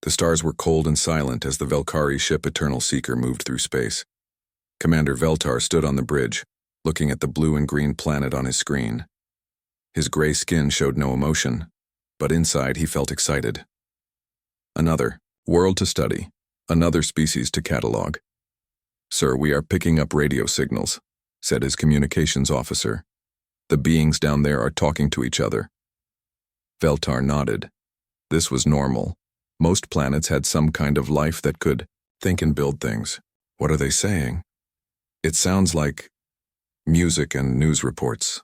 The stars were cold and silent as the Velkari ship Eternal Seeker moved through space. Commander Veltar stood on the bridge, looking at the blue and green planet on his screen. His gray skin showed no emotion, but inside he felt excited. Another world to study, another species to catalog. "Sir, we are picking up radio signals," said his communications officer. "The beings down there are talking to each other." Veltar nodded. This was normal. Most planets had some kind of life that could think and build things. "What are they saying?" "It sounds like music and news reports.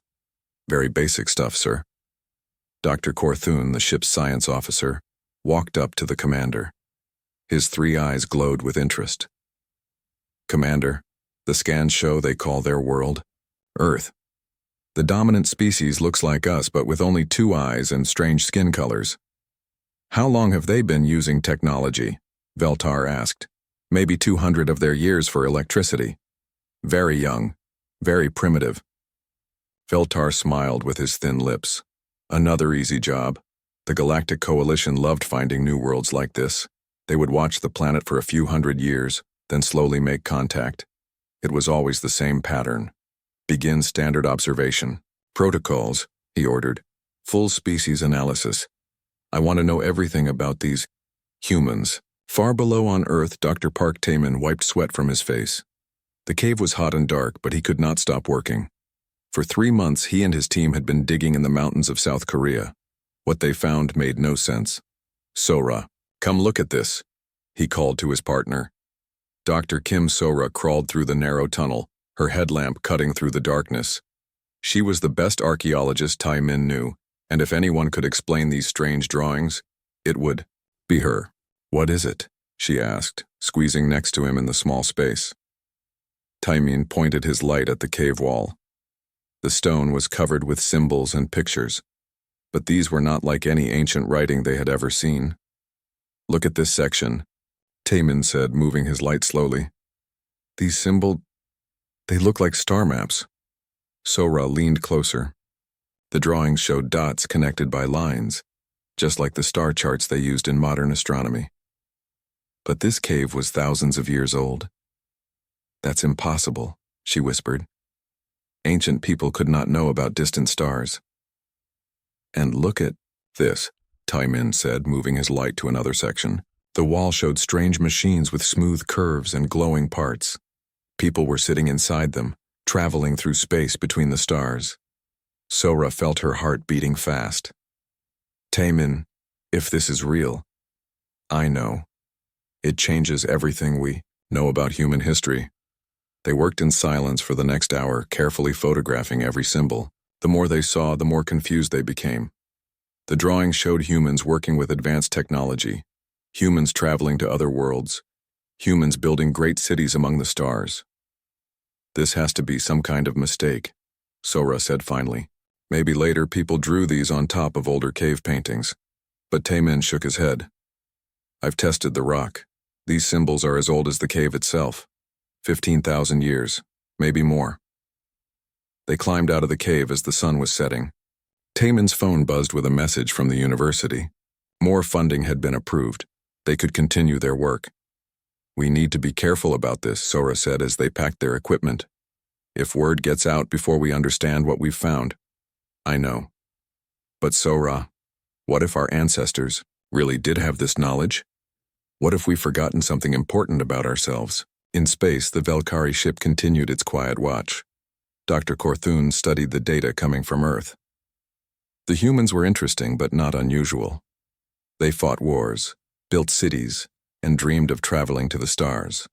Very basic stuff, sir." Dr. Korthun, the ship's science officer, walked up to the commander. His 3 eyes glowed with interest. "Commander, the scans show they call their world Earth. The dominant species looks like us but with only 2 eyes and strange skin colors." "How long have they been using technology?" Veltar asked. "Maybe 200 of their years for electricity." "Very young, very primitive." Veltar smiled with his thin lips. "Another easy job. The Galactic Coalition loved finding new worlds like this. They would watch the planet for a few hundred years, then slowly make contact. It was always the same pattern. "Begin standard observation. Protocols," he ordered. "Full species analysis. I want to know everything about these humans." Far below on Earth, Dr. Park Taman wiped sweat from his face. The cave was hot and dark, but he could not stop working. For 3 months, he and his team had been digging in the mountains of South Korea. What they found made no sense. "Sora, come look at this," he called to his partner. Dr. Kim Sora crawled through the narrow tunnel, her headlamp cutting through the darkness. She was the best archaeologist Tai Min knew, and if anyone could explain these strange drawings, it would be her. "What is it?" she asked, squeezing next to him in the small space. Tai Min pointed his light at the cave wall. The stone was covered with symbols and pictures, but these were not like any ancient writing they had ever seen. "Look at this section," Taman said, moving his light slowly. "These symbols, they look like star maps." Sora leaned closer. The drawings showed dots connected by lines, just like the star charts they used in modern astronomy. But this cave was thousands of years old. "That's impossible," she whispered. "Ancient people could not know about distant stars." "And look at this," Tai Min said, moving his light to another section. The wall showed strange machines with smooth curves and glowing parts. People were sitting inside them, traveling through space between the stars. Sora felt her heart beating fast. "Taman, if this is real, I know. It changes everything we know about human history." They worked in silence for the next hour, carefully photographing every symbol. The more they saw, the more confused they became. The drawings showed humans working with advanced technology, humans traveling to other worlds, humans building great cities among the stars. "This has to be some kind of mistake," Sora said finally. "Maybe later people drew these on top of older cave paintings." But Taman shook his head. "I've tested the rock. These symbols are as old as the cave itself. 15,000 years, maybe more." They climbed out of the cave as the sun was setting. Taman's phone buzzed with a message from the university. More funding had been approved. They could continue their work. "We need to be careful about this," Sora said as they packed their equipment. "If word gets out before we understand what we've found." "I know. But Sora, what if our ancestors really did have this knowledge? What if we've forgotten something important about ourselves?" In space, the Velkari ship continued its quiet watch. Dr. Korthun studied the data coming from Earth. The humans were interesting but not unusual. They fought wars, built cities, and dreamed of traveling to the stars,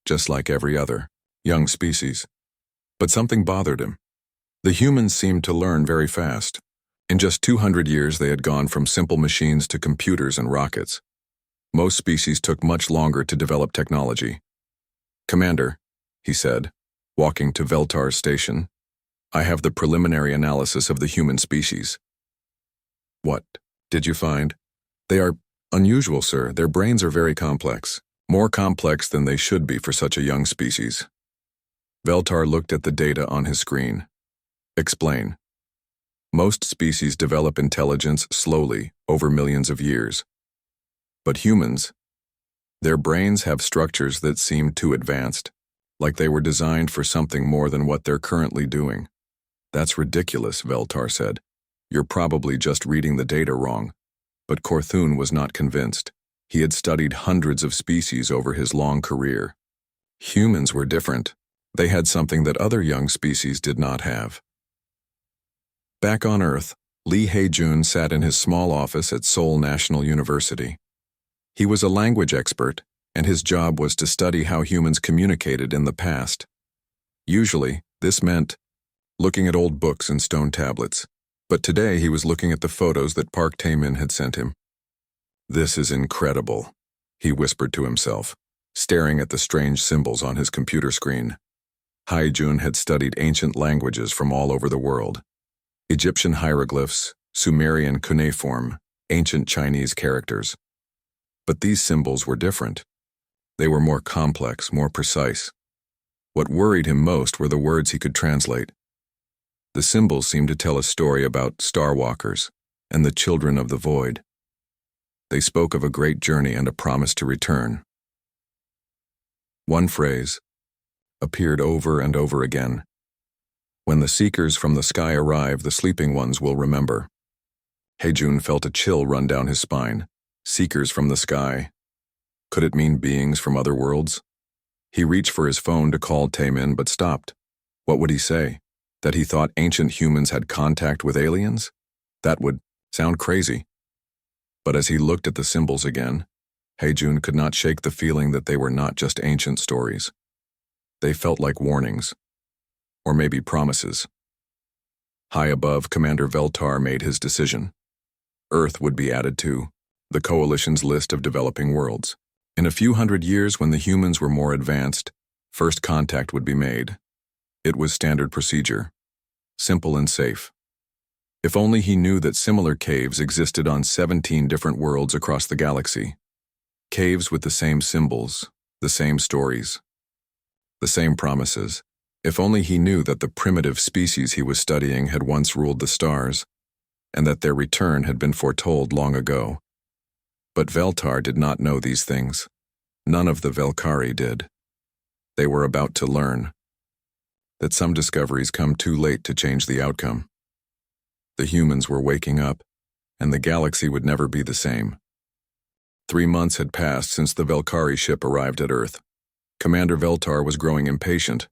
just like every other young species. But something bothered him. The humans seemed to learn very fast. In just 200 years, they had gone from simple machines to computers and rockets. Most species took much longer to develop technology. "Commander," he said, walking to Veltar's station, "I have the preliminary analysis of the human species." "What did you find?" "They are unusual, sir. Their brains are very complex, more complex than they should be for such a young species." Veltar looked at the data on his screen. "Explain." "Most species develop intelligence slowly over millions of years. But humans, their brains have structures that seem too advanced, like they were designed for something more than what they're currently doing. That's ridiculous, Veltar said. You're probably just reading the data wrong. But Korthun was not convinced. He had studied hundreds of species over his long career. Humans were different. They had something that other young species did not have. Back on Earth, Lee Hae-jun sat in his small office at Seoul National University. He was a language expert, and his job was to study how humans communicated in the past. Usually, this meant looking at old books and stone tablets, but today he was looking at the photos that Park Tae-min had sent him. This is incredible, he whispered to himself, staring at the strange symbols on his computer screen. Hae-jun had studied ancient languages from all over the world. Egyptian hieroglyphs, Sumerian cuneiform, ancient Chinese characters. But these symbols were different. They were more complex, more precise. What worried him most were the words he could translate. The symbols seemed to tell a story about starwalkers and the children of the void. They spoke of a great journey and a promise to return. One phrase appeared over and over again. When the seekers from the sky arrive, the sleeping ones will remember. Hae-jun felt a chill run down his spine. Seekers from the sky. Could it mean beings from other worlds? He reached for his phone to call Tae-min but stopped. What would he say? That he thought ancient humans had contact with aliens? That would sound crazy. But as he looked at the symbols again, Hae-jun could not shake the feeling that they were not just ancient stories. They felt like warnings. Or maybe promises. High above, Commander Veltar made his decision. Earth would be added to the Coalition's list of developing worlds. In a few hundred years, when the humans were more advanced, first contact would be made. It was standard procedure. Simple and safe. If only he knew that similar caves existed on 17 different worlds across the galaxy. Caves with the same symbols, the same stories, the same promises. If only he knew that the primitive species he was studying had once ruled the stars, and that their return had been foretold long ago. But Veltar did not know these things. None of the Velkari did. They were about to learn that some discoveries come too late to change the outcome. The humans were waking up, and the galaxy would never be the same. 3 months had passed since the Velkari ship arrived at Earth. Commander Veltar was growing impatient.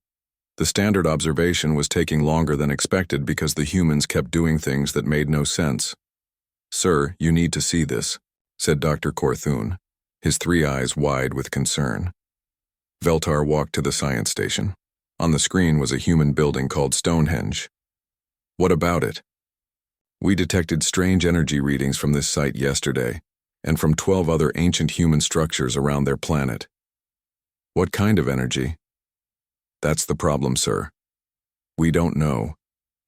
The standard observation was taking longer than expected because the humans kept doing things that made no sense. "Sir, you need to see this," said Dr. Korthun, his 3 eyes wide with concern. Veltar walked to the science station. On the screen was a human building called Stonehenge. "What about it?" "We detected strange energy readings from this site yesterday, and from 12 other ancient human structures around their planet." "What kind of energy?" "That's the problem, sir. We don't know.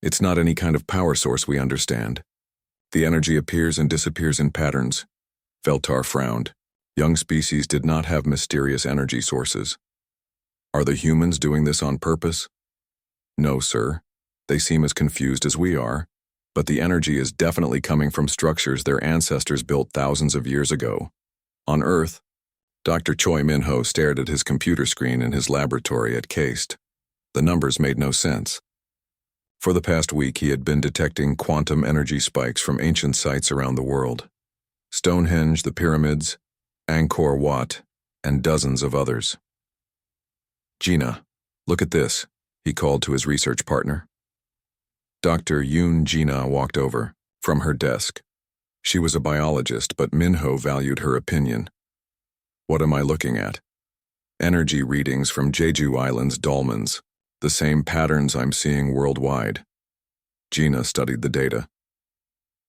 It's not any kind of power source we understand. The energy appears and disappears in patterns." Veltar frowned. Young species did not have mysterious energy sources. "Are the humans doing this on purpose?" "No, sir. They seem as confused as we are. But the energy is definitely coming from structures their ancestors built thousands of years ago. On Earth, Dr. Choi Min-ho stared at his computer screen in his laboratory at KASTE. The numbers made no sense. For the past week, he had been detecting quantum energy spikes from ancient sites around the world. Stonehenge, the pyramids, Angkor Wat, and dozens of others. "Gina, look at this," he called to his research partner. Dr. Yoon Gina walked over, from her desk. She was a biologist, but Min-ho valued her opinion. "What am I looking at?" "Energy readings from Jeju Island's dolmens, the same patterns I'm seeing worldwide." Gina studied the data.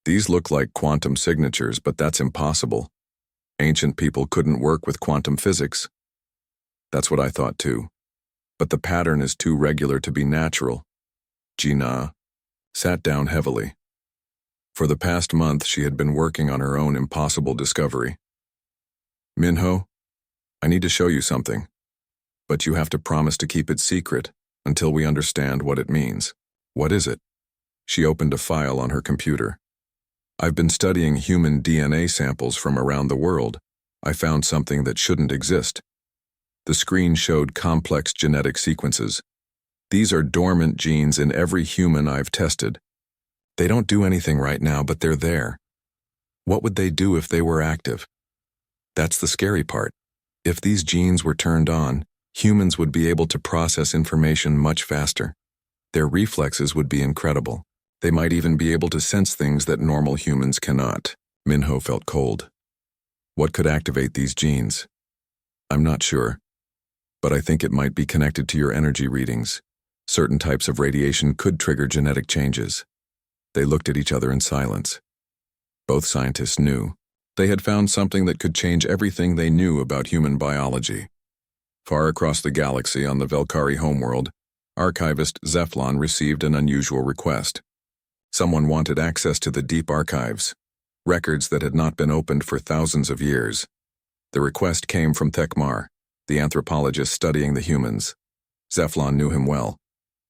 "These look like quantum signatures, but that's impossible. Ancient people couldn't work with quantum physics." "That's what I thought too. But the pattern is too regular to be natural." Gina sat down heavily. For the past month, she had been working on her own impossible discovery. "Min-ho, I need to show you something, but you have to promise to keep it secret until we understand what it means." "What is it?" She opened a file on her computer. "I've been studying human DNA samples from around the world. I found something that shouldn't exist. The screen showed complex genetic sequences. These are dormant genes in every human I've tested. They don't do anything right now, but they're there. What would they do if they were active? That's the scary part. If these genes were turned on, humans would be able to process information much faster. Their reflexes would be incredible. They might even be able to sense things that normal humans cannot. Minho felt cold. What could activate these genes? I'm not sure, but I think it might be connected to your energy readings. Certain types of radiation could trigger genetic changes. They looked at each other in silence. Both scientists knew. They had found something that could change everything they knew about human biology. Far across the galaxy on the Velkhari homeworld, archivist Zeflon received an unusual request. Someone wanted access to the deep archives, records that had not been opened for thousands of years. The request came from Thekmar, the anthropologist studying the humans. Zeflon knew him well.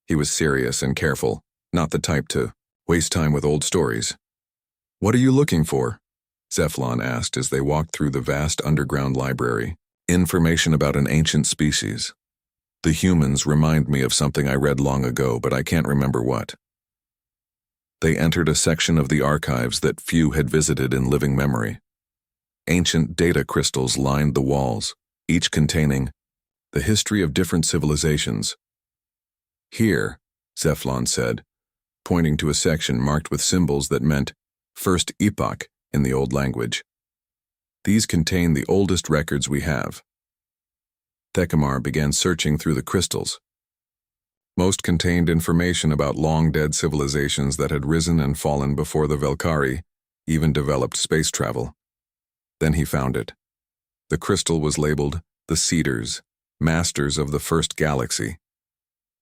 He was serious and careful, not the type to waste time with old stories. "What are you looking for?" Zeflon asked as they walked through the vast underground library. "Information about an ancient species. The humans remind me of something I read long ago, but I can't remember what." They entered a section of the archives that few had visited in living memory. Ancient data crystals lined the walls, each containing the history of different civilizations. "Here," Zeflon said, pointing to a section marked with symbols that meant first epoch in the old language. "These contain the oldest records we have." Thekmar began searching through the crystals. Most contained information about long-dead civilizations that had risen and fallen before the Velkhari even developed space travel. Then he found it. The crystal was labeled the Cedars, masters of the first galaxy.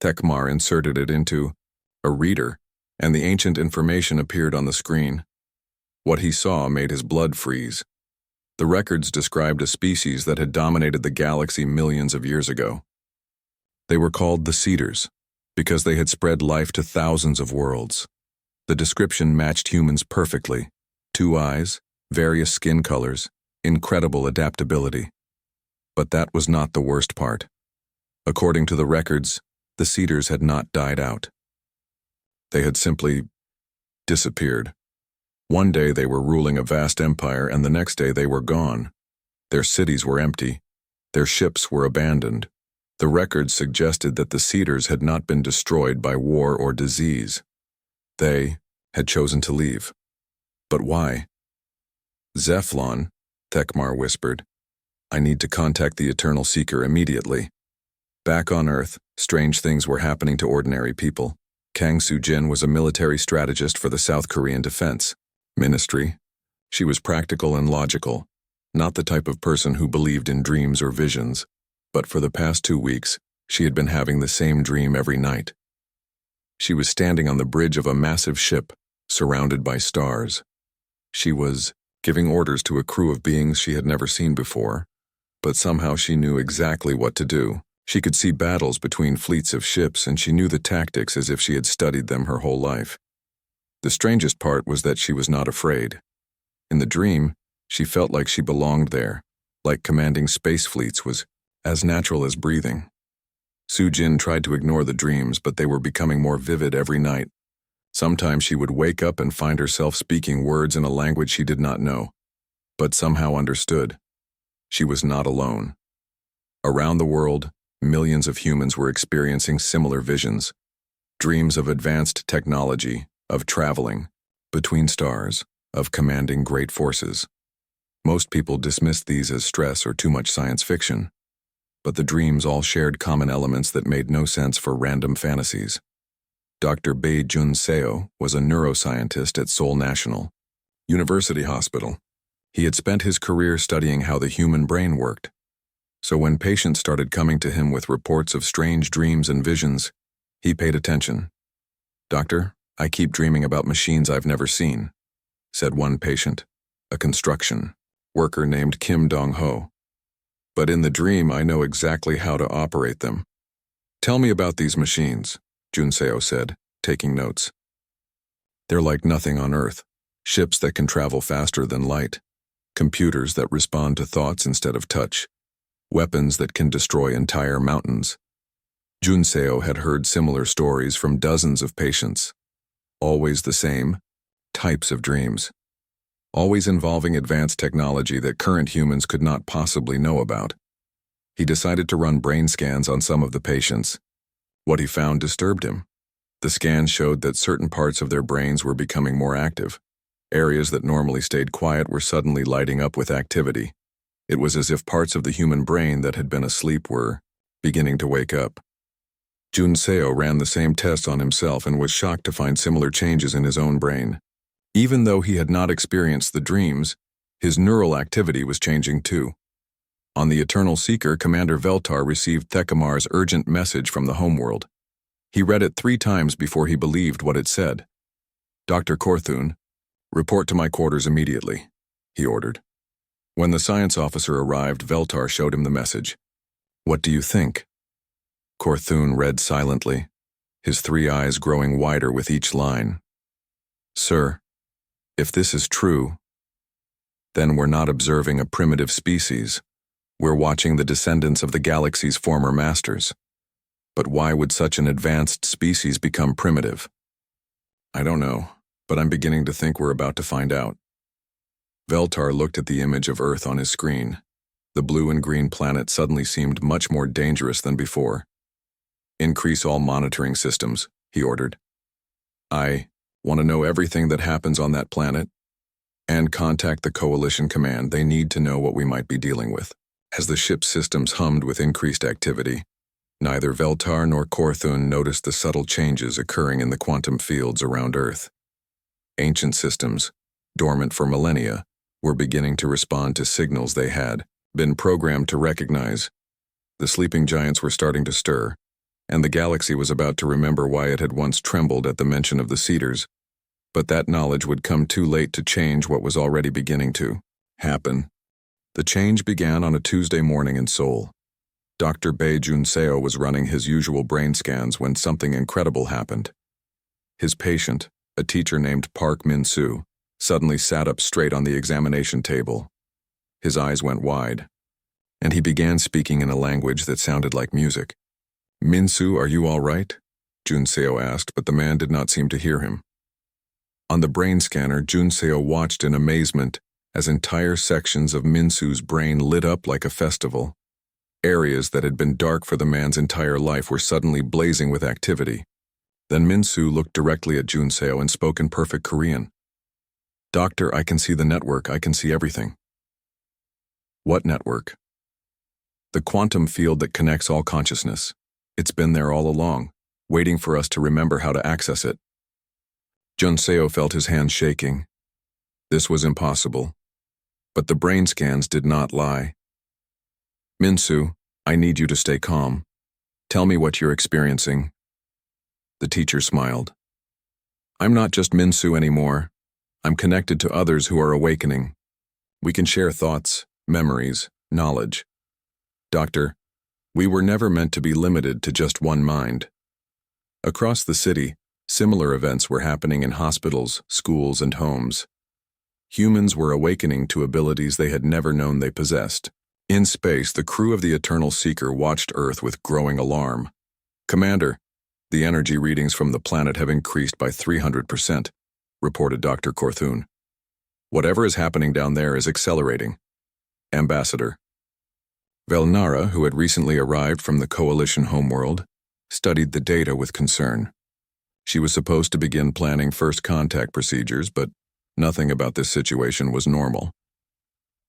Thekmar inserted it into a reader, and the ancient information appeared on the screen. What he saw made his blood freeze. The records described a species that had dominated the galaxy millions of years ago. They were called the Cedars because they had spread life to thousands of worlds. The description matched humans perfectly. 2 eyes, various skin colors, incredible adaptability. But that was not the worst part. According to the records, the Cedars had not died out. They had simply disappeared. One day they were ruling a vast empire, and the next day they were gone. Their cities were empty. Their ships were abandoned. The records suggested that the Cedars had not been destroyed by war or disease. They had chosen to leave. But why? "Zeflon," Thekmar whispered, "I need to contact the Eternal Seeker immediately." Back on Earth, strange things were happening to ordinary people. Kang Soo-jin was a military strategist for the South Korean Defense Ministry. She was practical and logical, not the type of person who believed in dreams or visions. But for the past 2 weeks, she had been having the same dream every night. She was standing on the bridge of a massive ship, surrounded by stars. She was giving orders to a crew of beings she had never seen before, but somehow she knew exactly what to do. She could see battles between fleets of ships, and she knew the tactics as if she had studied them her whole life. The strangest part was that she was not afraid. In the dream, she felt like she belonged there, like commanding space fleets was as natural as breathing. Soo-jin tried to ignore the dreams, but they were becoming more vivid every night. Sometimes she would wake up and find herself speaking words in a language she did not know, but somehow understood. She was not alone. Around the world, millions of humans were experiencing similar visions. Dreams of advanced technology, of traveling between stars, of commanding great forces. Most people dismissed these as stress or too much science fiction. But the dreams all shared common elements that made no sense for random fantasies. Dr. Bae Jun Seo was a neuroscientist at Seoul National University Hospital. He had spent his career studying how the human brain worked. So when patients started coming to him with reports of strange dreams and visions, he paid attention. "Doctor, I keep dreaming about machines I've never seen," said one patient, a construction worker named Kim Dong-ho. "But in the dream, I know exactly how to operate them." "Tell me about these machines," Jun Seo said, taking notes. "They're like nothing on Earth, ships that can travel faster than light. computers that respond to thoughts instead of touch, weapons that can destroy entire mountains. Junseo had heard similar stories from dozens of patients. Always the same types of dreams. Always involving advanced technology that current humans could not possibly know about. He decided to run brain scans on some of the patients. What he found disturbed him. The scans showed that certain parts of their brains were becoming more active. Areas that normally stayed quiet were suddenly lighting up with activity. It was as if parts of the human brain that had been asleep were beginning to wake up. Junseo ran the same tests on himself and was shocked to find similar changes in his own brain. Even though he had not experienced the dreams, his neural activity was changing too. On the Eternal Seeker, Commander Veltar received Thecamar's urgent message from the homeworld. He read it 3 times before he believed what it said. "Dr. Korthun, report to my quarters immediately," he ordered. When the science officer arrived, Veltar showed him the message. "What do you think?" Korthun read silently, his 3 eyes growing wider with each line. "Sir, if this is true, then we're not observing a primitive species. We're watching the descendants of the galaxy's former masters. But why would such an advanced species become primitive?" "I don't know, but I'm beginning to think we're about to find out." Veltar looked at the image of Earth on his screen. The blue and green planet suddenly seemed much more dangerous than before. "Increase all monitoring systems," he ordered. "I want to know everything that happens on that planet, and contact the Coalition Command. They need to know what we might be dealing with." As the ship's systems hummed with increased activity, neither Veltar nor Korthun noticed the subtle changes occurring in the quantum fields around Earth. Ancient systems, dormant for millennia, were beginning to respond to signals they had been programmed to recognize. The sleeping giants were starting to stir, and the galaxy was about to remember why it had once trembled at the mention of the Cedars, but that knowledge would come too late to change what was already beginning to happen. The change began on a Tuesday morning in Seoul. Dr. Bae Junseo was running his usual brain scans when something incredible happened. His patient, a teacher named Park Min-soo, suddenly sat up straight on the examination table. His eyes went wide, and he began speaking in a language that sounded like music. "Min-soo, are you all right?" Junseo asked, but the man did not seem to hear him. On the brain scanner, Junseo watched in amazement as entire sections of Min-soo's brain lit up like a festival. Areas that had been dark for the man's entire life were suddenly blazing with activity. Then Min-soo looked directly at Junseo and spoke in perfect Korean. "Doctor, I can see the network. I can see everything." "What network?" "The quantum field that connects all consciousness. It's been there all along, waiting for us to remember how to access it." Junseo felt his hands shaking. This was impossible. But the brain scans did not lie. "Min-soo, I need you to stay calm. Tell me what you're experiencing." The teacher smiled. "I'm not just Min-soo anymore. I'm connected to others who are awakening. We can share thoughts, memories, knowledge. Doctor, we were never meant to be limited to just one mind." Across the city, similar events were happening in hospitals, schools, and homes. Humans were awakening to abilities they had never known they possessed. In space, the crew of the Eternal Seeker watched Earth with growing alarm. "Commander, the energy readings from the planet have increased by 300%, reported Dr. Korthun. "Whatever is happening down there is accelerating." "Ambassador." Velnara, who had recently arrived from the Coalition homeworld, studied the data with concern. She was supposed to begin planning first contact procedures, but nothing about this situation was normal.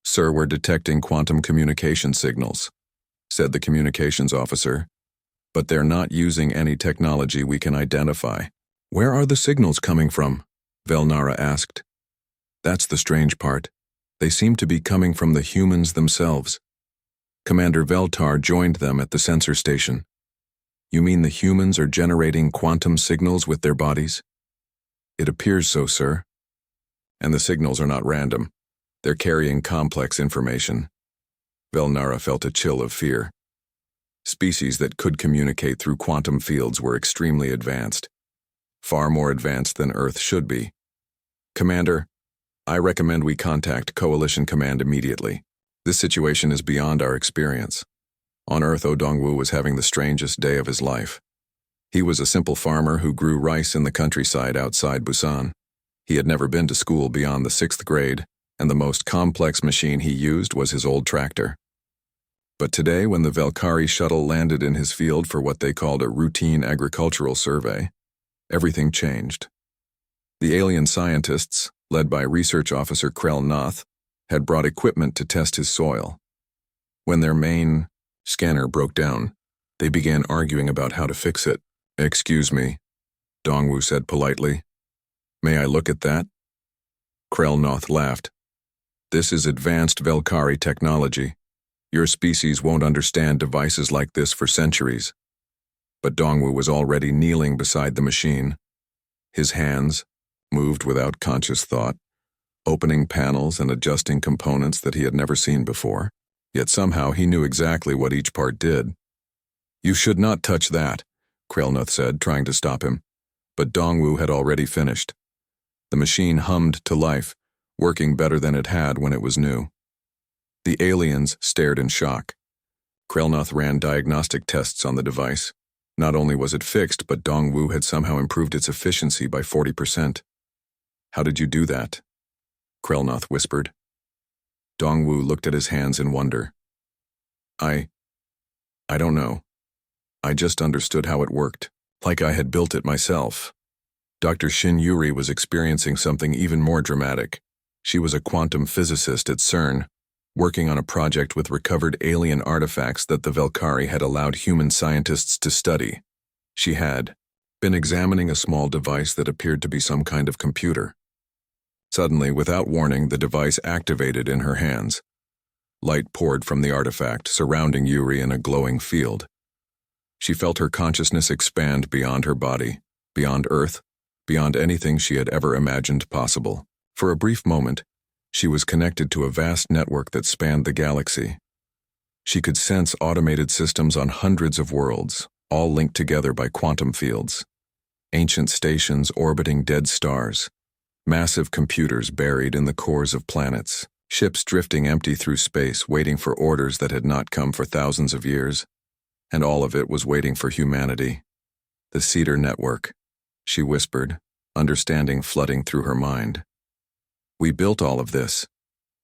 "Sir, we're detecting quantum communication signals," said the communications officer, "but they're not using any technology we can identify." "Where are the signals coming from?" Velnara asked. "That's the strange part. They seem to be coming from the humans themselves." Commander Veltar joined them at the sensor station. "You mean the humans are generating quantum signals with their bodies?" "It appears so, sir. And the signals are not random. They're carrying complex information." Velnara felt a chill of fear. Species that could communicate through quantum fields were extremely advanced. Far more advanced than Earth should be. "Commander, I recommend we contact Coalition Command immediately. This situation is beyond our experience. On Earth, Dongwu was having the strangest day of his life. He was a simple farmer who grew rice in the countryside outside Busan. He had never been to school beyond the 6th grade, and the most complex machine he used was his old tractor. But today, when the Valkyrie shuttle landed in his field for what they called a routine agricultural survey, everything changed. The alien scientists, led by Research Officer Krell Noth, had brought equipment to test his soil. When their main scanner broke down, they began arguing about how to fix it. "Excuse me," Dongwu said politely. "May I look at that?" Krell Noth laughed. "This is advanced Valkyrie technology. Your species won't understand devices like this for centuries." But Dongwu was already kneeling beside the machine. His hands moved without conscious thought, opening panels and adjusting components that he had never seen before. Yet somehow he knew exactly what each part did. "You should not touch that," Krellnoth said, trying to stop him. But Dongwu had already finished. The machine hummed to life, working better than it had when it was new. The aliens stared in shock. Krellnoth ran diagnostic tests on the device. Not only was it fixed, but Dongwu had somehow improved its efficiency by 40%. "How did you do that?" Krellnoth whispered. Dongwu looked at his hands in wonder. I don't know. I just understood how it worked, like I had built it myself." Dr. Shin Yuri was experiencing something even more dramatic. She was a quantum physicist at CERN, working on a project with recovered alien artifacts that the Valkyrie had allowed human scientists to study. She had been examining a small device that appeared to be some kind of computer. Suddenly, without warning, the device activated in her hands. Light poured from the artifact, surrounding Yuri in a glowing field. She felt her consciousness expand beyond her body, beyond Earth, beyond anything she had ever imagined possible. For a brief moment, she was connected to a vast network that spanned the galaxy. She could sense automated systems on hundreds of worlds, all linked together by quantum fields. Ancient stations orbiting dead stars. Massive computers buried in the cores of planets. Ships drifting empty through space, waiting for orders that had not come for thousands of years. And all of it was waiting for humanity. "The Cedar Network," she whispered, understanding flooding through her mind. "We built all of this.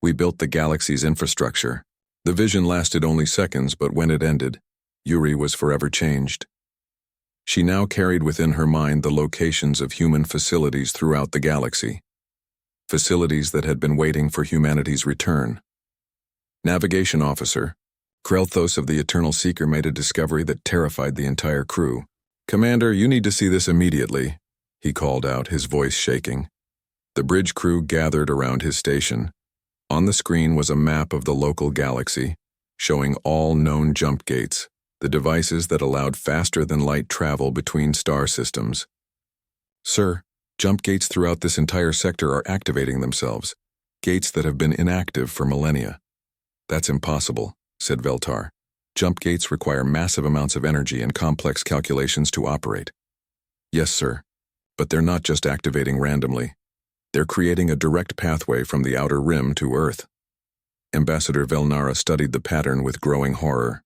We built the galaxy's infrastructure." The vision lasted only seconds, but when it ended, Yuri was forever changed. She now carried within her mind the locations of human facilities throughout the galaxy. Facilities that had been waiting for humanity's return. Navigation Officer Krelthos of the Eternal Seeker made a discovery that terrified the entire crew. "Commander, you need to see this immediately," he called out, his voice shaking. The bridge crew gathered around his station. On the screen was a map of the local galaxy, showing all known jump gates, the devices that allowed faster-than-light travel between star systems. "Sir, jump gates throughout this entire sector are activating themselves, gates that have been inactive for millennia." "That's impossible," said Veltar. "Jump gates require massive amounts of energy and complex calculations to operate." "Yes, sir, but they're not just activating randomly. They're creating a direct pathway from the outer rim to Earth." Ambassador Velnara studied the pattern with growing horror.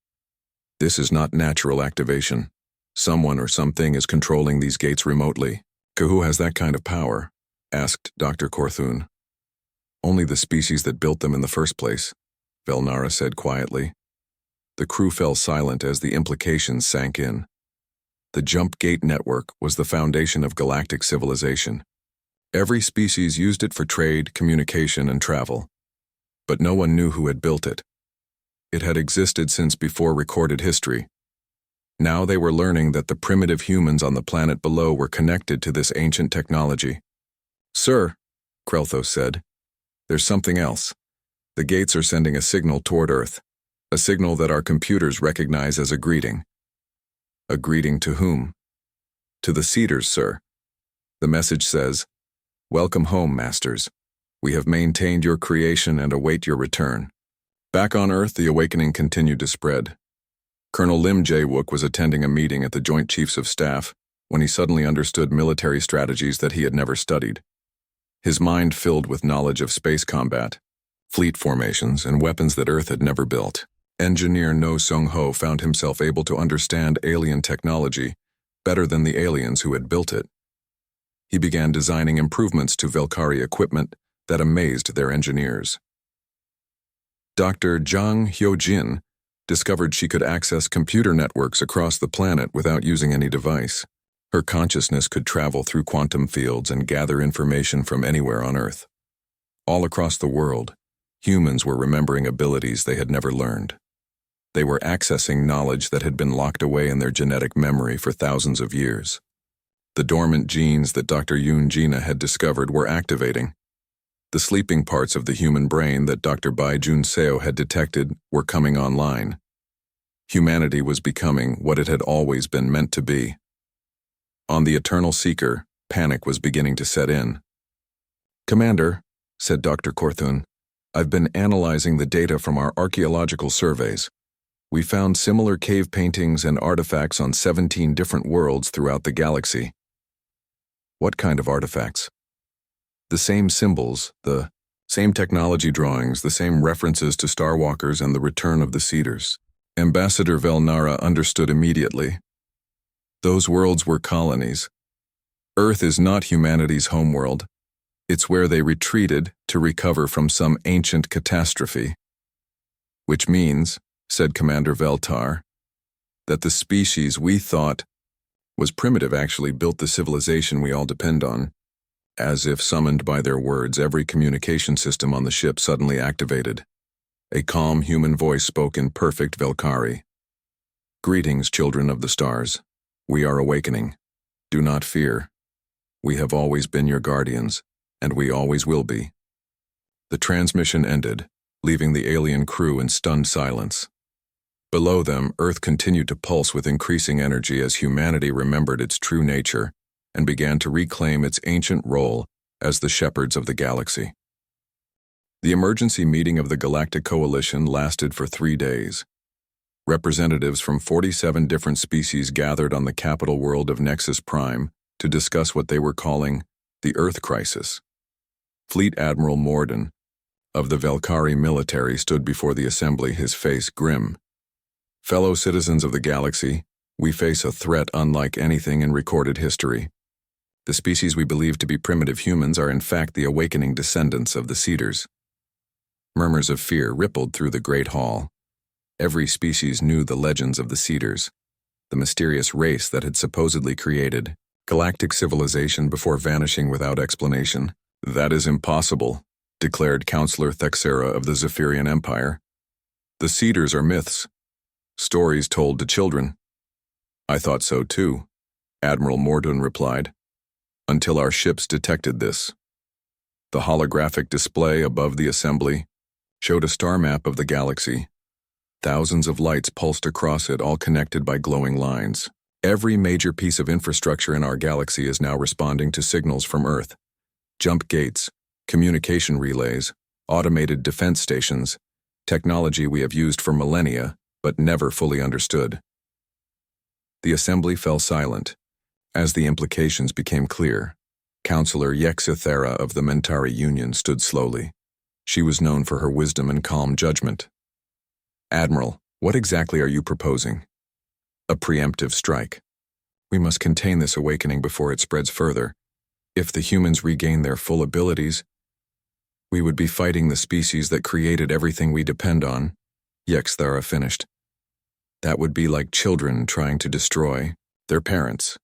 "This is not natural activation. Someone or something is controlling these gates remotely." "Who has that kind of power?" asked Dr. Korthun. "Only the species that built them in the first place," Velnara said quietly. The crew fell silent as the implications sank in. The Jump Gate Network was the foundation of galactic civilization. Every species used it for trade, communication, and travel. But no one knew who had built it. It had existed since before recorded history. Now they were learning that the primitive humans on the planet below were connected to this ancient technology. "Sir," Krelthos said, "there's something else. The gates are sending a signal toward Earth, a signal that our computers recognize as a greeting." "A greeting to whom?" "To the Cedars, sir. The message says, 'Welcome home, masters. We have maintained your creation and await your return.'" Back on Earth, the awakening continued to spread. Colonel Lim Jae-wook was attending a meeting at the Joint Chiefs of Staff when he suddenly understood military strategies that he had never studied. his mind filled with knowledge of space combat, fleet formations, and weapons that Earth had never built. Engineer No Sung-ho found himself able to understand alien technology better than the aliens who had built it. He began designing improvements to Velkari equipment that amazed their engineers. Dr. Jang Hyo-jin discovered she could access computer networks across the planet without using any device. Her consciousness could travel through quantum fields and gather information from anywhere on Earth. All across the world, humans were remembering abilities they had never learned. They were accessing knowledge that had been locked away in their genetic memory for thousands of years. The dormant genes that Dr. Yoon Jina had discovered were activating. The sleeping parts of the human brain that Dr. Bai Jun Seo had detected were coming online. Humanity was becoming what it had always been meant to be. On the Eternal Seeker, panic was beginning to set in. "Commander," said Dr. Korthun, "I've been analyzing the data from our archaeological surveys. We found similar cave paintings and artifacts on 17 different worlds throughout the galaxy." "What kind of artifacts?" "The same symbols, the same technology drawings, the same references to Starwalkers and the return of the Cedars." Ambassador Velnara understood immediately. Those worlds were colonies. Earth is not humanity's homeworld. It's where they retreated to recover from some ancient catastrophe. "Which means," said Commander Veltar, "that the species we thought was primitive actually built the civilization we all depend on." As if summoned by their words, every communication system on the ship suddenly activated. A calm human voice spoke in perfect Velkari. "Greetings, children of the stars. We are awakening. Do not fear. We have always been your guardians, and we always will be." The transmission ended, leaving the alien crew in stunned silence. Below them, Earth continued to pulse with increasing energy as humanity remembered its true nature and began to reclaim its ancient role as the shepherds of the galaxy. The emergency meeting of the Galactic Coalition lasted for 3 days. Representatives from 47 different species gathered on the capital world of Nexus Prime to discuss what they were calling the Earth Crisis. Fleet Admiral Morden of the Velkari military stood before the assembly, his face grim. "Fellow citizens of the galaxy, we face a threat unlike anything in recorded history. The species we believe to be primitive humans are in fact the awakening descendants of the Cedars." Murmurs of fear rippled through the great hall. Every species knew the legends of the Cedars, the mysterious race that had supposedly created galactic civilization before vanishing without explanation. "That is impossible," declared Counselor Thexera of the Zephyrian Empire. "The Cedars are myths, stories told to children." "I thought so too," Admiral Morden replied, "until our ships detected this." The holographic display above the assembly showed a star map of the galaxy. Thousands of lights pulsed across it, all connected by glowing lines. Every major piece of infrastructure in our galaxy is now responding to signals from Earth. Jump gates, communication relays, automated defense stations, technology we have used for millennia but never fully understood. The assembly fell silent. As the implications became clear, Counselor Yexithera of the Mentari Union stood slowly. She was known for her wisdom and calm judgment. "Admiral, what exactly are you proposing?" "A preemptive strike. We must contain this awakening before it spreads further. If the humans regain their full abilities, we would be fighting the species that created everything we depend on," Yexithera finished. "That would be like children trying to destroy their parents."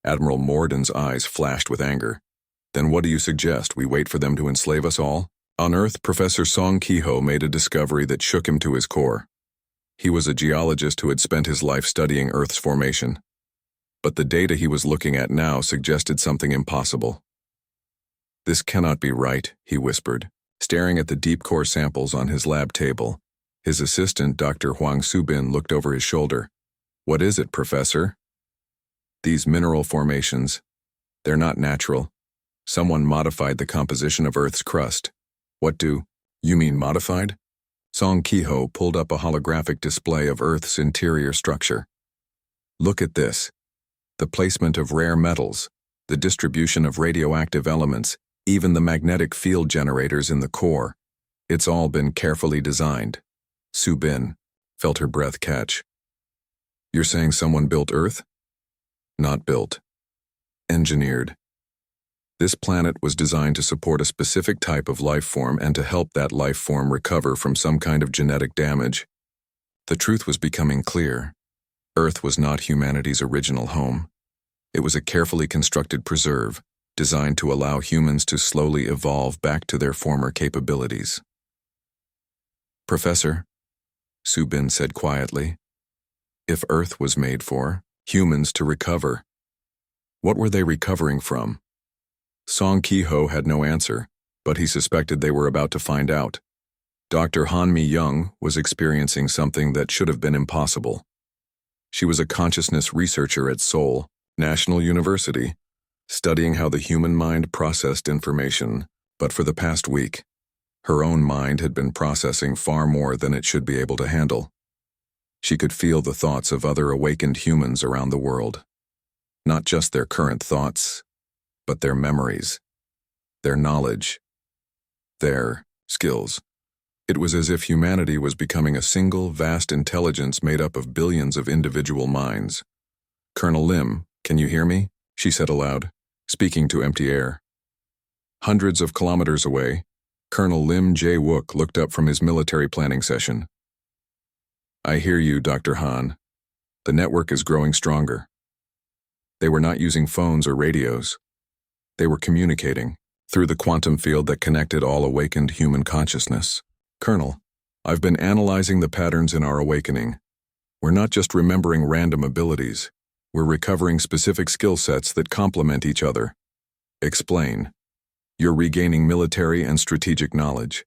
Admiral Morden's eyes flashed with anger. "Then what do you suggest? We wait for them to enslave us all?" On Earth, Professor Song Ki-ho made a discovery that shook him to his core. He was a geologist who had spent his life studying Earth's formation. But the data he was looking at now suggested something impossible. "This cannot be right," he whispered, staring at the deep core samples on his lab table. His assistant, Dr. Huang Subin, looked over his shoulder. "What is it, Professor?" "These mineral formations, they're not natural. Someone modified the composition of Earth's crust." "What do you mean modified?" Song Ki-ho pulled up a holographic display of Earth's interior structure. "Look at this. The placement of rare metals, the distribution of radioactive elements, Even the magnetic field generators in the core. It's all been carefully designed. Su Bin felt her breath catch. You're saying someone built Earth? Not built. Engineered. This planet was designed to support a specific type of life form and to help that life form recover from some kind of genetic damage. The truth was becoming clear. Earth was not humanity's original home. It was a carefully constructed preserve, designed to allow humans to slowly evolve back to their former capabilities. Professor, Su Bin said quietly, if Earth was made for humans to recover, what were they recovering from? Song Ki-ho had no answer, but he suspected they were about to find out. Dr. Han Mi-young was experiencing something that should have been impossible. She was a consciousness researcher at Seoul National University, studying how the human mind processed information, but for the past week, her own mind had been processing far more than it should be able to handle. She could feel the thoughts of other awakened humans around the world. Not just their current thoughts, but their memories, their knowledge, their skills. It was as if humanity was becoming a single, vast intelligence made up of billions of individual minds. Colonel Lim, can you hear me? She said aloud, speaking to empty air. Hundreds of kilometers away, Colonel Lim Jae-wook looked up from his military planning session. I hear you, Dr. Han. The network is growing stronger. They were not using phones or radios. They were communicating through the quantum field that connected all awakened human consciousness. Colonel, I've been analyzing the patterns in our awakening. We're not just remembering random abilities. We're recovering specific skill sets that complement each other. Explain. You're regaining military and strategic knowledge.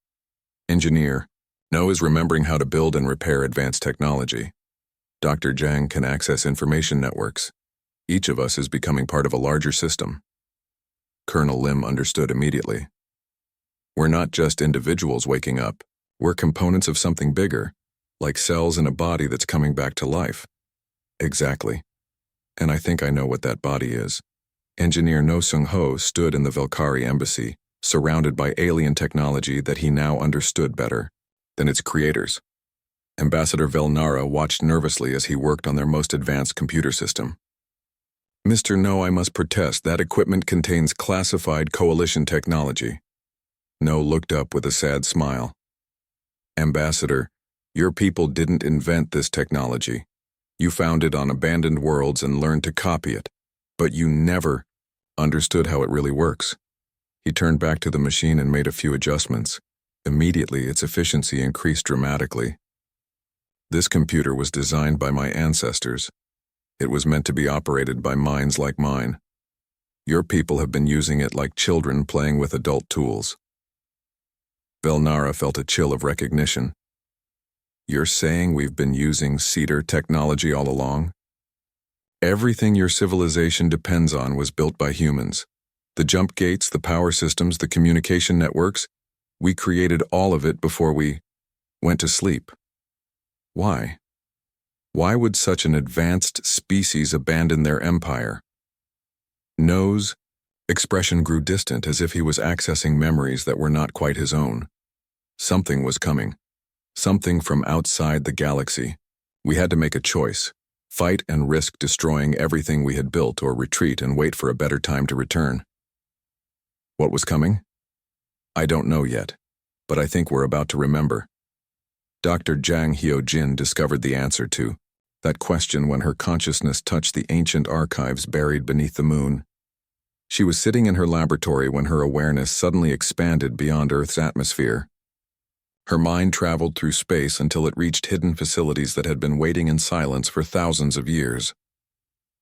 Engineer. No is remembering how to build and repair advanced technology. Dr. Jang can access information networks. Each of us is becoming part of a larger system. Colonel Lim understood immediately. We're not just individuals waking up. We're components of something bigger, like cells in a body that's coming back to life. Exactly. And I think I know what that body is. Engineer No Sung-ho stood in the Valkyrie embassy, surrounded by alien technology that he now understood better than its creators. Ambassador Velnara watched nervously as he worked on their most advanced computer system. Mr. No, I must protest. That equipment contains classified coalition technology. No looked up with a sad smile. Ambassador, your people didn't invent this technology. You found it on abandoned worlds and learned to copy it, but you never understood how it really works. He turned back to the machine and made a few adjustments. Immediately, its efficiency increased dramatically. This computer was designed by my ancestors. It was meant to be operated by minds like mine. Your people have been using it like children playing with adult tools. Velnara felt a chill of recognition. You're saying we've been using cedar technology all along? Everything your civilization depends on was built by humans. The jump gates, the power systems, the communication networks, we created all of it before we went to sleep. Why? Why would such an advanced species abandon their empire? No's expression grew distant, as if he was accessing memories that were not quite his own. Something was coming. Something from outside the galaxy. We had to make a choice. Fight and risk destroying everything we had built, or retreat and wait for a better time to return. What was coming? I don't know yet, but I think we're about to remember. Dr. Jang Hyo-jin discovered the answer to that question when her consciousness touched the ancient archives buried beneath the moon. She was sitting in her laboratory when her awareness suddenly expanded beyond Earth's atmosphere. Her mind traveled through space until it reached hidden facilities that had been waiting in silence for thousands of years.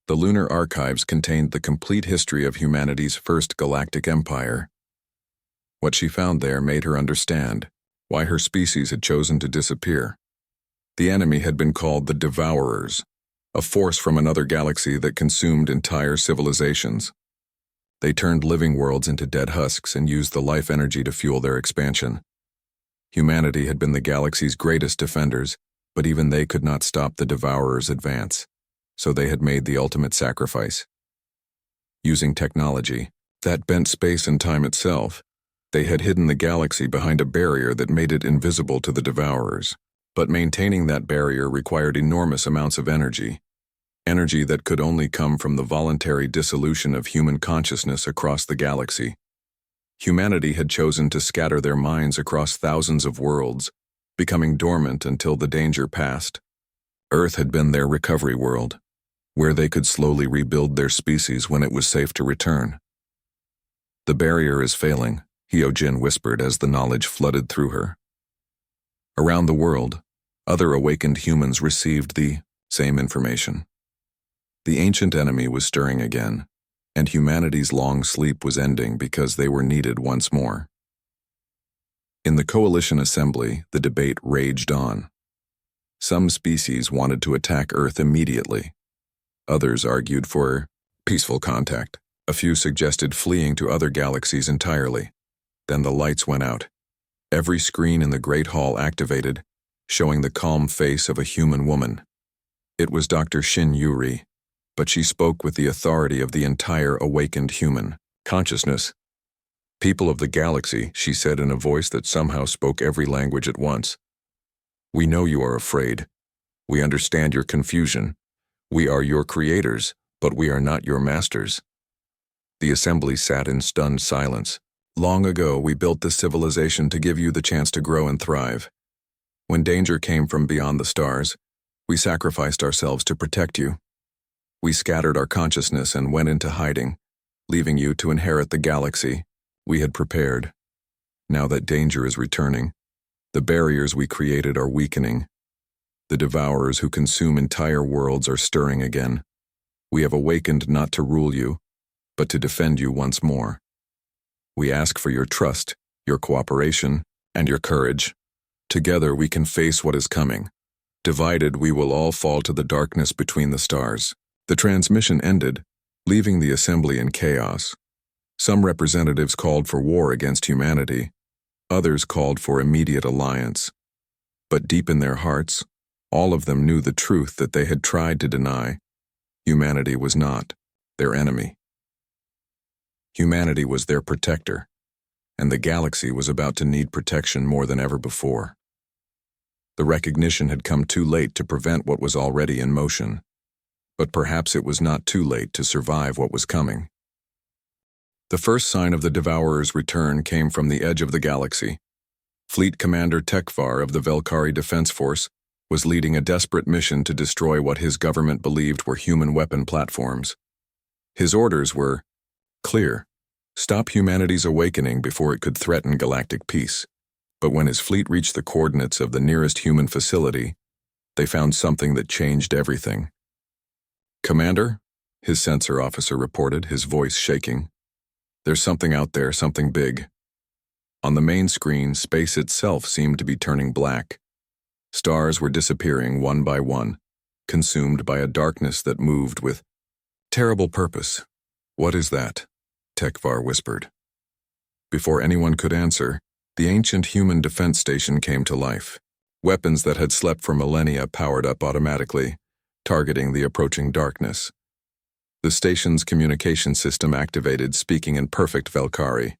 The lunar archives contained the complete history of humanity's first galactic empire. What she found there made her understand why her species had chosen to disappear. The enemy had been called the Devourers, a force from another galaxy that consumed entire civilizations. They turned living worlds into dead husks and used the life energy to fuel their expansion. Humanity had been the galaxy's greatest defenders, but even they could not stop the Devourers' advance, so they had made the ultimate sacrifice. Using technology, That bent space and time itself. They had hidden the galaxy behind a barrier that made it invisible to the Devourers. But maintaining that barrier required enormous amounts of energy. Energy that could only come from the voluntary dissolution of human consciousness across the galaxy. Humanity had chosen to scatter their minds across thousands of worlds, becoming dormant until the danger passed. Earth had been their recovery world, where they could slowly rebuild their species when it was safe to return. The barrier is failing, Hyojin whispered as the knowledge flooded through her. Around the world, other awakened humans received the same information. The ancient enemy was stirring again, and humanity's long sleep was ending because they were needed once more. In the Coalition Assembly, the debate raged on. Some species wanted to attack Earth immediately. Others argued for peaceful contact. A few suggested fleeing to other galaxies entirely. Then the lights went out. Every screen in the Great Hall activated, showing the calm face of a human woman. It was Dr. Shin Yuri, but she spoke with the authority of the entire awakened human consciousness. "People of the galaxy," she said in a voice that somehow spoke every language at once. "We know you are afraid. We understand your confusion. We are your creators, but we are not your masters." The assembly sat in stunned silence. "Long ago, we built this civilization to give you the chance to grow and thrive. When danger came from beyond the stars, we sacrificed ourselves to protect you. We scattered our consciousness and went into hiding, leaving you to inherit the galaxy we had prepared. Now that danger is returning, the barriers we created are weakening. The Devourers who consume entire worlds are stirring again. We have awakened not to rule you, but to defend you once more. We ask for your trust, your cooperation, and your courage. Together we can face what is coming. Divided, we will all fall to the darkness between the stars." The transmission ended, leaving the assembly in chaos. Some representatives called for war against humanity. Others called for immediate alliance. But deep in their hearts, all of them knew the truth that they had tried to deny. Humanity was not their enemy. Humanity was their protector, and the galaxy was about to need protection more than ever before. The recognition had come too late to prevent what was already in motion, but perhaps it was not too late to survive what was coming. The first sign of the Devourer's return came from the edge of the galaxy. Fleet Commander Tekvar of the Velkari Defense Force was leading a desperate mission to destroy what his government believed were human weapon platforms. His orders were clear: stop humanity's awakening before it could threaten galactic peace. But when his fleet reached the coordinates of the nearest human facility, they found something that changed everything. "Commander," his sensor officer reported, his voice shaking. "There's something out there, something big." On the main screen, space itself seemed to be turning black. Stars were disappearing one by one, consumed by a darkness that moved with terrible purpose. "What is that?" Tekvar whispered. Before anyone could answer, the ancient human defense station came to life. Weapons that had slept for millennia powered up automatically, targeting the approaching darkness. The station's communication system activated, speaking in perfect Velkari.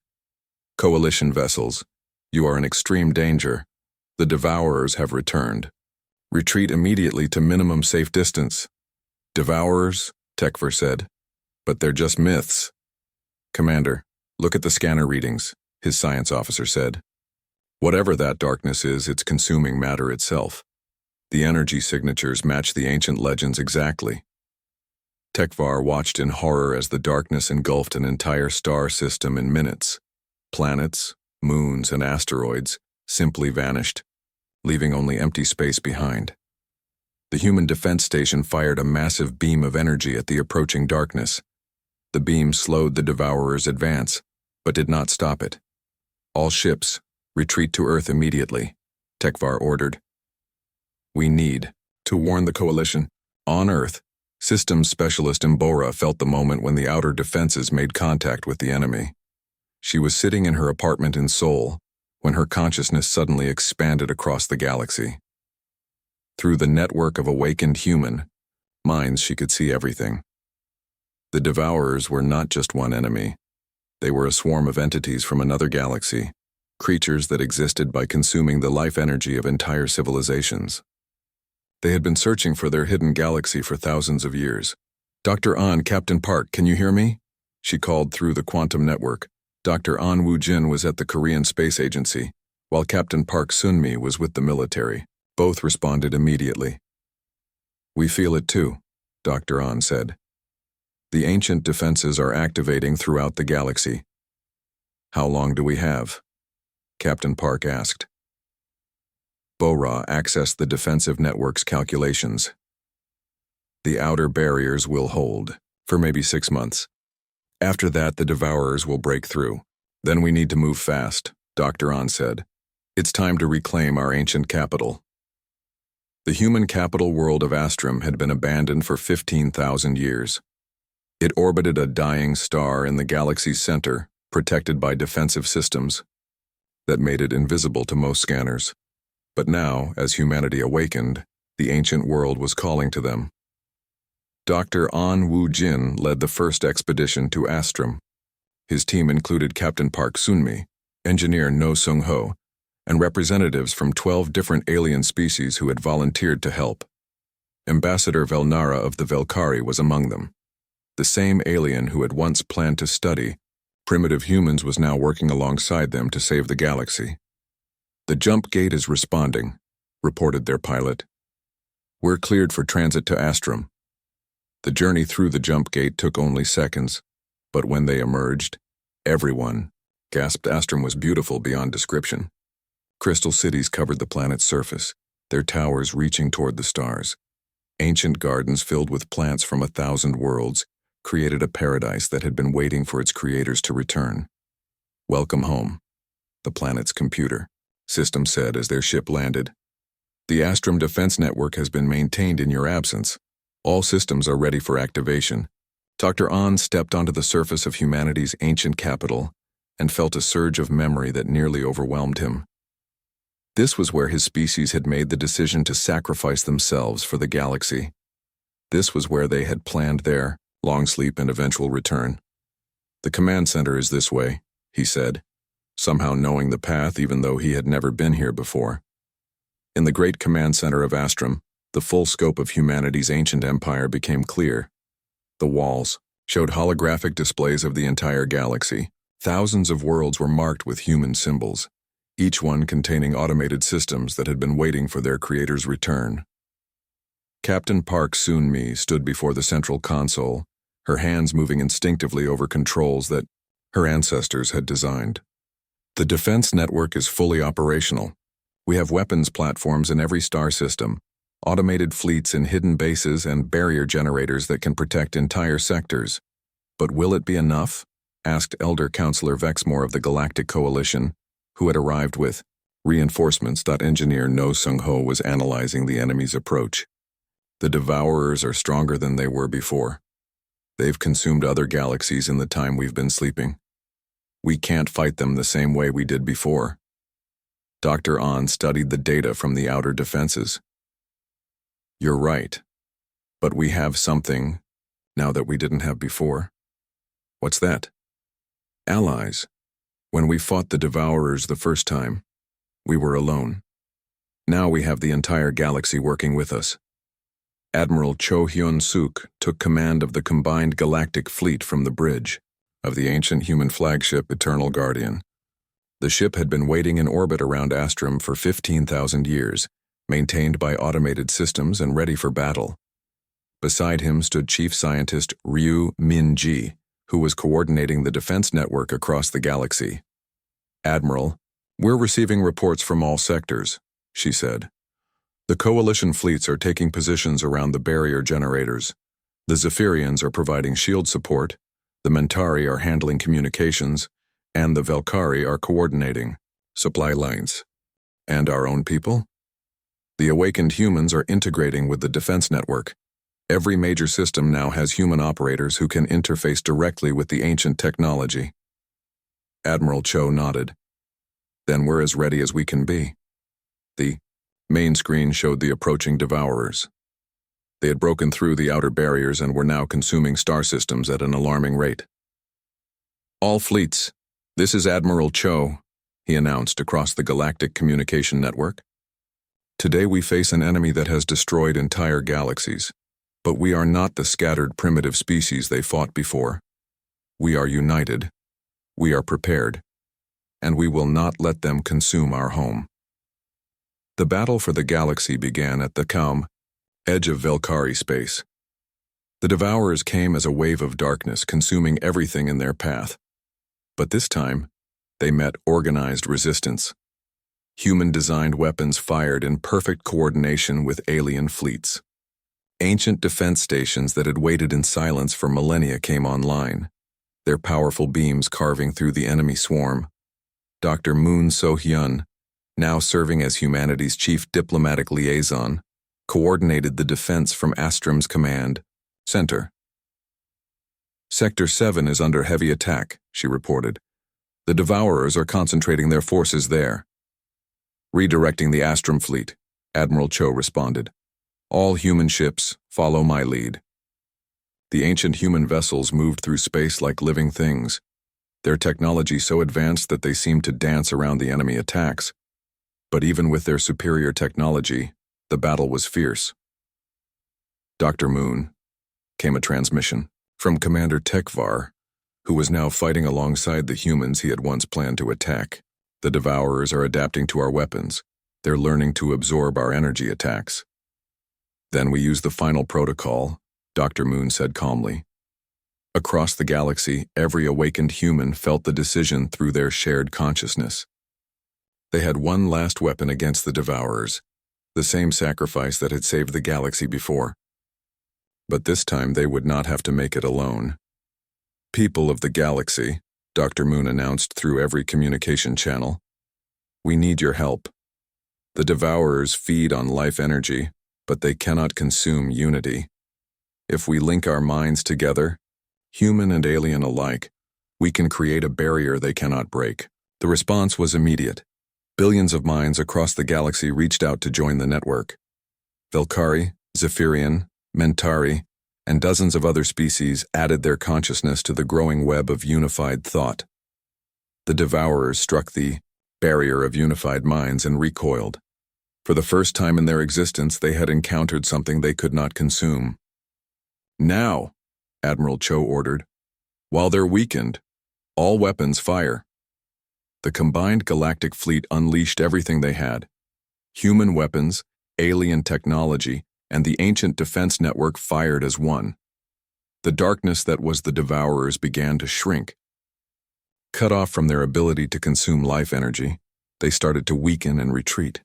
"Coalition vessels, you are in extreme danger. The Devourers have returned. Retreat immediately to minimum safe distance." "Devourers?" Tekvar said. "But they're just myths." "Commander, look at the scanner readings," his science officer said. "Whatever that darkness is, it's consuming matter itself. The energy signatures match the ancient legends exactly." Tekvar watched in horror as the darkness engulfed an entire star system in minutes. Planets, moons, and asteroids simply vanished, leaving only empty space behind. The human defense station fired a massive beam of energy at the approaching darkness. The beam slowed the Devourer's advance, but did not stop it. "All ships, retreat to Earth immediately," Tekvar ordered. "We need to warn the Coalition." On Earth, systems specialist Mbora felt the moment when the outer defenses made contact with the enemy. She was sitting in her apartment in Seoul when her consciousness suddenly expanded across the galaxy. Through the network of awakened human minds, she could see everything. The Devourers were not just one enemy. They were a swarm of entities from another galaxy, creatures that existed by consuming the life energy of entire civilizations. They had been searching for their hidden galaxy for thousands of years. "Dr. An, Captain Park, can you hear me?" She called through the quantum network. Dr. An Woo-jin was at the Korean Space Agency, while Captain Park Sun-mi was with the military. Both responded immediately. "We feel it too," Dr. An said. "The ancient defenses are activating throughout the galaxy." "How long do we have?" Captain Park asked. Bo-Ra accessed the defensive network's calculations. "The outer barriers will hold for maybe 6 months. After that, the Devourers will break through. Then we need to move fast," Dr. An said. "It's time to reclaim our ancient capital." The human capital world of Astrum had been abandoned for 15,000 years. It orbited a dying star in the galaxy's center, protected by defensive systems that made it invisible to most scanners. But now, as humanity awakened, the ancient world was calling to them. Dr. An Woo-jin led the first expedition to Astrum. His team included Captain Park Sun-mi, Engineer No Sung-ho, and representatives from 12 different alien species who had volunteered to help. Ambassador Velnara of the Velkari was among them. The same alien who had once planned to study primitive humans was now working alongside them to save the galaxy. "The jump gate is responding," reported their pilot. "We're cleared for transit to Astrum." The journey through the jump gate took only seconds, but when they emerged, everyone gasped. Astrum was beautiful beyond description. Crystal cities covered the planet's surface, their towers reaching toward the stars. Ancient gardens filled with plants from 1,000 worlds created a paradise that had been waiting for its creators to return. "Welcome home," the planet's computer system said as their ship landed. "The Astrum Defense Network has been maintained in your absence. All systems are ready for activation." Dr. An stepped onto the surface of humanity's ancient capital and felt a surge of memory that nearly overwhelmed him. This was where his species had made the decision to sacrifice themselves for the galaxy. This was where they had planned their long sleep and eventual return. "The command center is this way," he said, somehow knowing the path even though he had never been here before. In the great command center of Astrum, the full scope of humanity's ancient empire became clear. The walls showed holographic displays of the entire galaxy. Thousands of worlds were marked with human symbols, each one containing automated systems that had been waiting for their creator's return. Captain Park Sun-mi stood before the central console, her hands moving instinctively over controls that her ancestors had designed. "The defense network is fully operational. We have weapons platforms in every star system, automated fleets in hidden bases, and barrier generators that can protect entire sectors. But will it be enough?" asked Elder Counselor Vexmore of the Galactic Coalition, who had arrived with reinforcements. Engineer No Sung-ho was analyzing the enemy's approach. "The Devourers are stronger than they were before. They've consumed other galaxies in the time we've been sleeping. We can't fight them the same way we did before." Dr. An studied the data from the outer defenses. "You're right. But we have something now that we didn't have before." "What's that?" "Allies. When we fought the Devourers the first time, we were alone. Now we have the entire galaxy working with us." Admiral Cho Hyun-suk took command of the combined galactic fleet from the bridge of the ancient human flagship Eternal Guardian. The ship had been waiting in orbit around Astrum for 15,000 years, maintained by automated systems and ready for battle. Beside him stood Chief Scientist Ryu Min-ji, who was coordinating the defense network across the galaxy. "Admiral, we're receiving reports from all sectors," she said. "The Coalition fleets are taking positions around the barrier generators. The Zephyrians are providing shield support, the Mentari are handling communications, and the Velkari are coordinating supply lines. And our own people? The awakened humans are integrating with the defense network. Every major system now has human operators who can interface directly with the ancient technology." Admiral Cho nodded. "Then we're as ready as we can be." The main screen showed the approaching Devourers. They had broken through the outer barriers and were now consuming star systems at an alarming rate. All fleets, this is Admiral Cho, he announced across the galactic communication network. Today we face an enemy that has destroyed entire galaxies, but we are not the scattered primitive species they fought before. We are united, we are prepared, and we will not let them consume our home. The battle for the galaxy began at the calm edge of Velkhari space. The Devourers came as a wave of darkness, consuming everything in their path. But this time, they met organized resistance. Human-designed weapons fired in perfect coordination with alien fleets. Ancient defense stations that had waited in silence for millennia came online, their powerful beams carving through the enemy swarm. Dr. Moon So-hyun, now serving as humanity's chief diplomatic liaison, coordinated the defense from Astrom's command center. Sector 7 is under heavy attack, she reported. The Devourers are concentrating their forces there. Redirecting the Astrom fleet, Admiral Cho responded. All human ships, follow my lead. The ancient human vessels moved through space like living things, their technology so advanced that they seemed to dance around the enemy attacks. But even with their superior technology, the battle was fierce. Dr. Moon, came a transmission from Commander Tekvar, who was now fighting alongside the humans he had once planned to attack. The Devourers are adapting to our weapons. They're learning to absorb our energy attacks. Then we use the final protocol, Dr. Moon said calmly. Across the galaxy, every awakened human felt the decision through their shared consciousness. They had one last weapon against the Devourers, the same sacrifice that had saved the galaxy before. But this time they would not have to make it alone. People of the galaxy, Dr. Moon announced through every communication channel, we need your help. The Devourers feed on life energy, but they cannot consume unity. If we link our minds together, human and alien alike, we can create a barrier they cannot break. The response was immediate. Billions of minds across the galaxy reached out to join the network. Velkhari, Zephyrian, Mentari, and dozens of other species added their consciousness to the growing web of unified thought. The Devourers struck the barrier of unified minds and recoiled. For the first time in their existence, they had encountered something they could not consume. Now, Admiral Cho ordered, while they're weakened, all weapons fire. The combined galactic fleet unleashed everything they had. Human weapons, alien technology, and the ancient defense network fired as one. The darkness that was the Devourers began to shrink. Cut off from their ability to consume life energy, they started to weaken and retreat.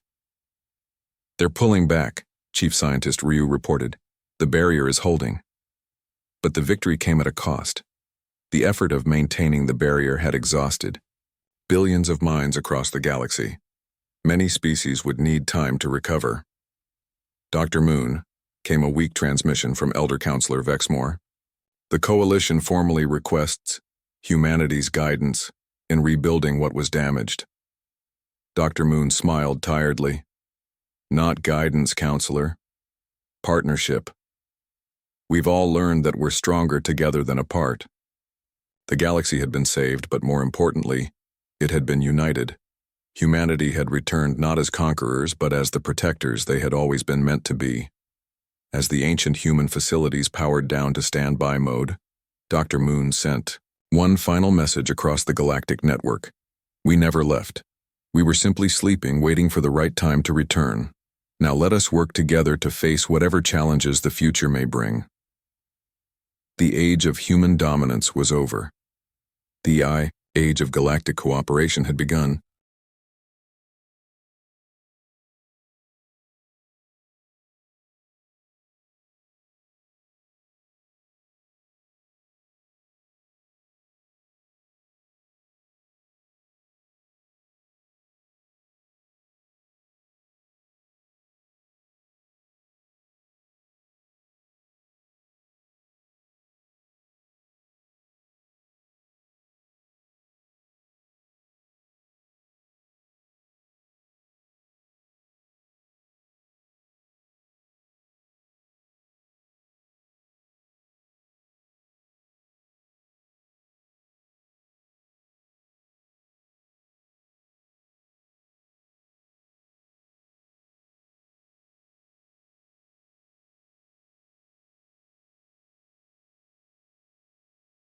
They're pulling back, Chief Scientist Ryu reported. The barrier is holding. But the victory came at a cost. The effort of maintaining the barrier had exhausted billions of minds across the galaxy. Many species would need time to recover. Dr. Moon, came a weak transmission from Elder Counselor Vexmore. The Coalition formally requests humanity's guidance in rebuilding what was damaged. Dr. Moon smiled tiredly. Not guidance, Counselor. Partnership. We've all learned that we're stronger together than apart. The galaxy had been saved, but more importantly, it had been united. Humanity had returned not as conquerors, but as the protectors they had always been meant to be. As the ancient human facilities powered down to standby mode, Dr. Moon sent one final message across the galactic network. We never left. We were simply sleeping, waiting for the right time to return. Now let us work together to face whatever challenges the future may bring. The age of human dominance was over. The age of galactic cooperation had begun.